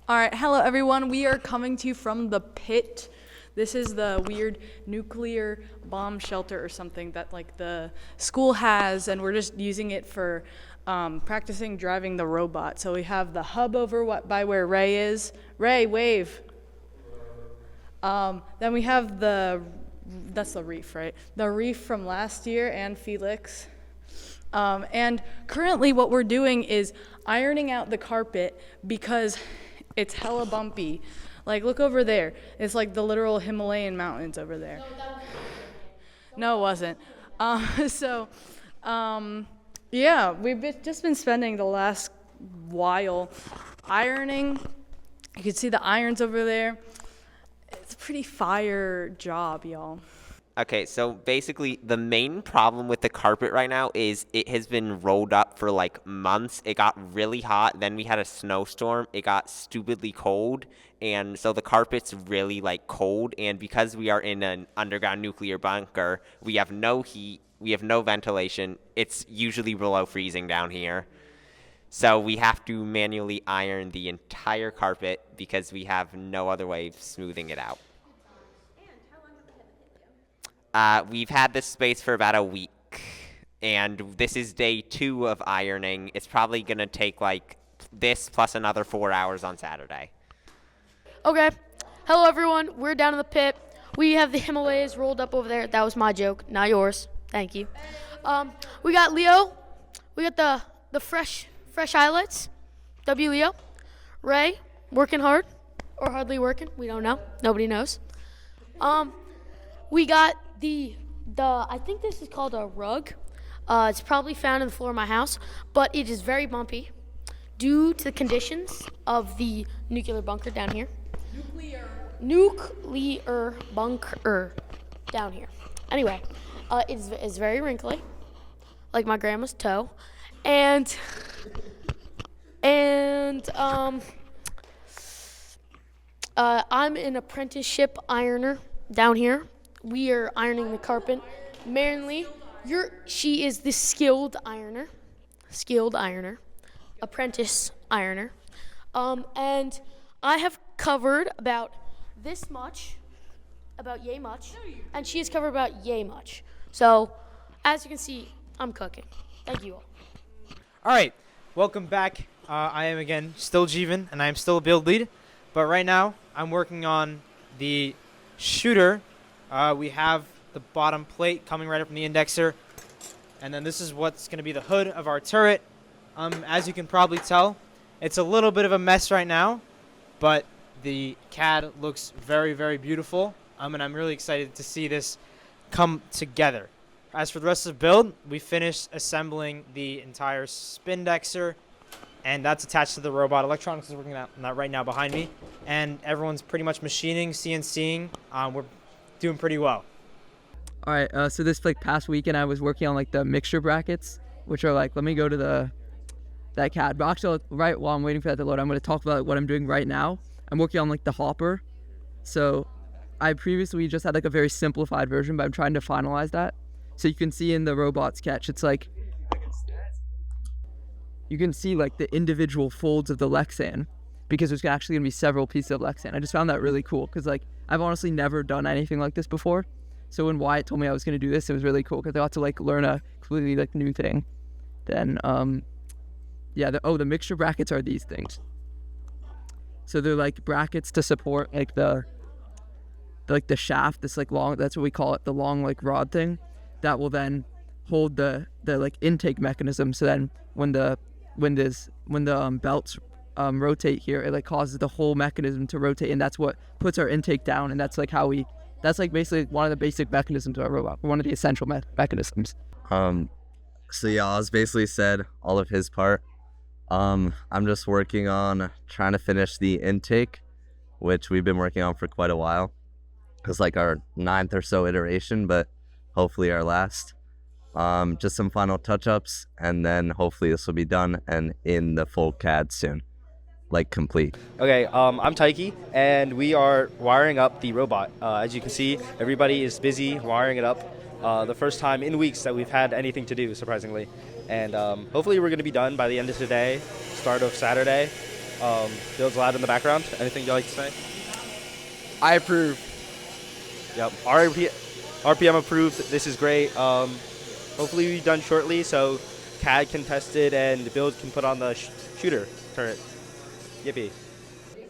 All right, hello everyone. We are coming to you from the pit. This is the weird nuclear bomb shelter or something that like the school has, and we're just using it for practicing driving the robot. So we have the hub over by where Ray is. Ray, wave. Then we have that's the reef, right? The reef from last year and Felix. And currently what we're doing is ironing out the carpet because it's hella bumpy. Like, look over there. It's like the literal Himalayan mountains over there. No, it wasn't. Yeah, just been spending the last while ironing. You can see the irons over there. It's a pretty fire job, y'all. Okay, so basically the main problem with the carpet right now is it has been rolled up for like months. It got really hot, then we had a snowstorm. It got stupidly cold, and so the carpet's really like cold, and because we are in an underground nuclear bunker, we have no heat, we have no ventilation. It's usually below freezing down here. So we have to manually iron the entire carpet because we have no other way of smoothing it out. We've had this space for about a week, and this is day 2 of ironing. It's probably going to take like this plus another 4 hours on Saturday. Okay. Hello, everyone. We're down in the pit. We have the Himalayas rolled up over there. That was my joke, not yours. Thank you. We got Leo. We got the fresh highlights. W. Leo. Ray, working hard or hardly working. We don't know. Nobody knows. We got the I think this is called a rug. It's probably found in the floor of my house, but it is very bumpy due to the conditions of the nuclear bunker down here. Nuclear bunker down here. Anyway, it's very wrinkly, like my grandma's toe, and I'm an apprenticeship ironer down here. We are ironing the carpet. Mainly, she is the skilled ironer, apprentice ironer. And I have covered about this much, about yay much, and she has covered about yay much. So, as you can see, I'm cooking. Thank you all. All right, welcome back. I am again still Jeevan, and I am still a build lead. But right now, I'm working on the shooter. We have the bottom plate coming right up from the indexer. And then this is what's going to be the hood of our turret. As you can probably tell, it's a little bit of a mess right now, but the CAD looks very, very beautiful. And I'm really excited to see this come together. As for the rest of the build, we finished assembling the entire spindexer, and that's attached to the robot. Electronics is working on that right now behind me, and everyone's pretty much machining, CNCing. We're doing pretty well. All right, so this like past weekend I was working on like the mixture brackets, which are like, let me go to that CAD. But actually, right while I'm waiting for that to load, I'm going to talk about like, what I'm doing right now. I'm working on like the hopper. So I previously just had like a very simplified version, but I'm trying to finalize that. So you can see in the robot sketch, it's like, you can see like the individual folds of the Lexan, because there's actually going to be several pieces of Lexan. I just found that really cool because like I've honestly never done anything like this before. So when Wyatt told me I was going to do this, it was really cool because I got to like learn a completely like new thing. Then the mixture brackets are these things. So they're like brackets to support like the shaft, this like long, that's what we call it, the long like rod thing that will then hold the like intake mechanism. So then when the belts rotate here, it like causes the whole mechanism to rotate, and that's what puts our intake down, and that's like that's like basically one of the basic mechanisms of our robot, one of the essential mechanisms. So yeah, Oz basically said all of his part. I'm just working on trying to finish the intake, which we've been working on for quite a while. It's like our 9th or so iteration, but hopefully our last. Just some final touch-ups, and then hopefully this will be done and in the full CAD soon, like complete. Okay, I'm Taiki, and we are wiring up the robot. As you can see, everybody is busy wiring it up. The first time in weeks that we've had anything to do, surprisingly. And hopefully we're going to be done by the end of today, start of Saturday. builds loud in the background. Anything you'd like to say? I approve. Yep. RPM approved. This is great. Hopefully we'll be done shortly so CAD can test it and the build can put on the shooter turret. Yippee.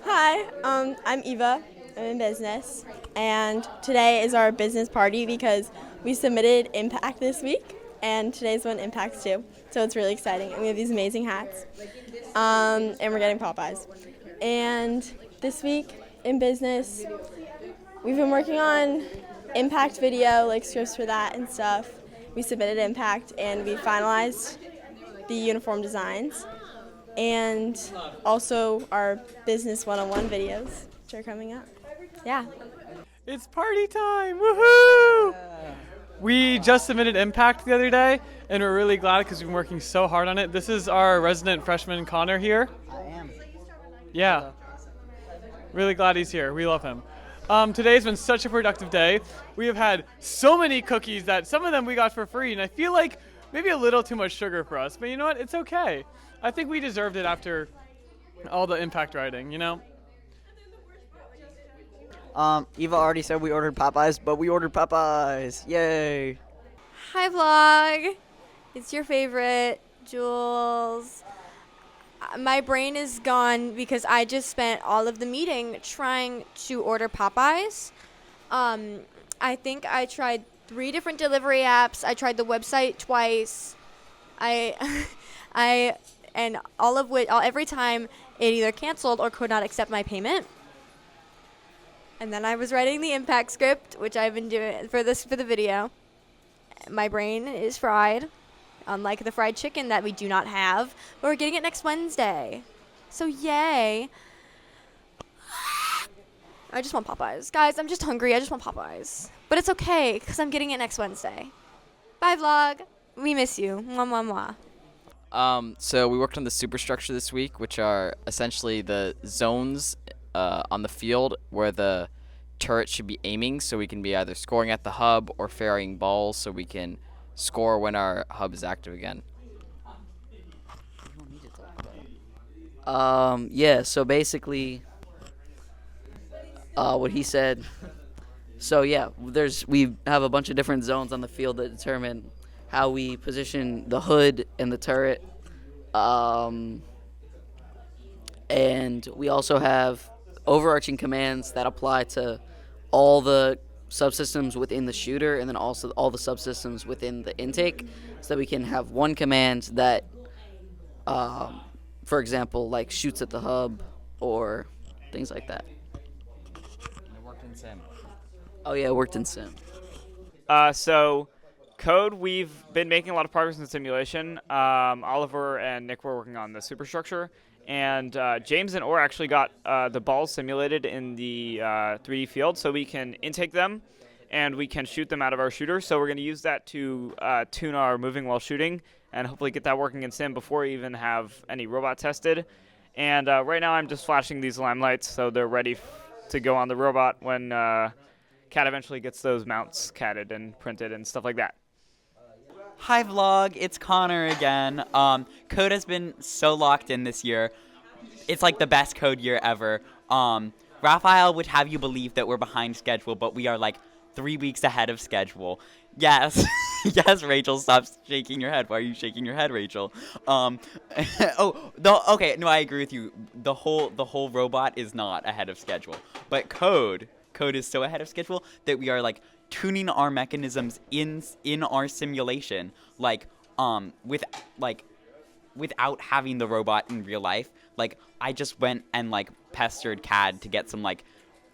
Hi, I'm Eva. I'm in business, and today is our business party because we submitted Impact this week, and today's when Impact's due. So it's really exciting, and we have these amazing hats, and we're getting Popeyes. And this week in business, we've been working on Impact video, like scripts for that and stuff. We submitted Impact, and we finalized the uniform designs, and also our business one-on-one videos, which are coming up. Yeah. It's party time! Woohoo! We just submitted Impact the other day, and we're really glad because we've been working so hard on it. This is our resident freshman Connor here. I am. Yeah. Really glad he's here. We love him. Today's been such a productive day. We have had so many cookies that some of them we got for free, and I feel like maybe a little too much sugar for us. But you know what? It's okay. I think we deserved it after all the Impact writing, you know? Eva already said we ordered Popeyes, but we ordered Popeyes. Yay. Hi vlog, it's your favorite, Jules. My brain is gone because I just spent all of the meeting trying to order Popeyes. I think I tried 3 different delivery apps. I tried the website twice. And all of which, every time it either canceled or could not accept my payment. And then I was writing the Impact script, which I've been doing for the video. My brain is fried, unlike the fried chicken that we do not have, but we're getting it next Wednesday. So yay. I just want Popeyes. Guys, I'm just hungry. I just want Popeyes. But it's okay, because I'm getting it next Wednesday. Bye, vlog. We miss you. Mwah, mwah, mwah. So we worked on the superstructure this week, which are essentially the zones on the field where the turret should be aiming, so we can be either scoring at the hub or ferrying balls so we can score when our hub is active again. Yeah, so basically what he said. So yeah, we have a bunch of different zones on the field that determine how we position the hood and the turret. And we also have overarching commands that apply to all the subsystems within the shooter, and then also all the subsystems within the intake, so that we can have one command that, for example, like shoots at the hub or things like that. It worked in Sim. Oh yeah, it worked in Sim. So code, we've been making a lot of progress in simulation. Oliver and Nick were working on the superstructure. And James and Orr actually got the balls simulated in the 3D field, so we can intake them and we can shoot them out of our shooter. So we're going to use that to tune our moving while shooting and hopefully get that working in sim before we even have any robot tested. And right now I'm just flashing these limelights so they're ready to go on the robot when CAD eventually gets those mounts CAD'd and printed and stuff like that. Hi vlog, it's Connor again. Code has been so locked in this year. It's like the best code year ever. Raphael would have you believe that we're behind schedule, but we are like 3 weeks ahead of schedule. Yes. Yes, Rachel, stop shaking your head. Why are you shaking your head, Rachel? Okay, no, I agree with you. The whole robot is not ahead of schedule. But code is so ahead of schedule that we are like tuning our mechanisms in our simulation, without having the robot in real life. Like, I just went and like pestered CAD to get some like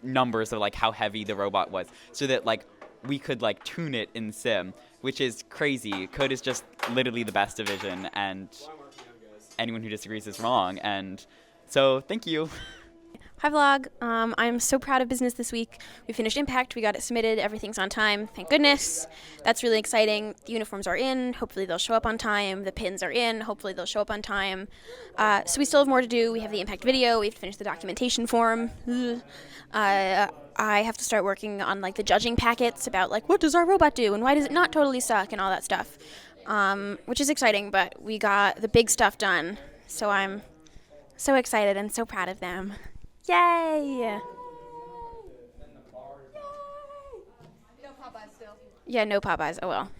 numbers of like how heavy the robot was, so that like we could like tune it in sim, which is crazy. Code is just literally the best division, and anyone who disagrees is wrong. And so thank you. Hi vlog, I'm so proud of business this week. We finished Impact, we got it submitted, everything's on time, thank goodness. That's really exciting. The uniforms are in, hopefully they'll show up on time. The pins are in, hopefully they'll show up on time. So we still have more to do. We have the Impact video, we have to finish the documentation form. I have to start working on like the judging packets about like what does our robot do and why does it not totally suck and all that stuff, which is exciting, but we got the big stuff done, so I'm So excited and so proud of them. Yay! No Popeyes still. Yeah, no Popeyes. Oh well.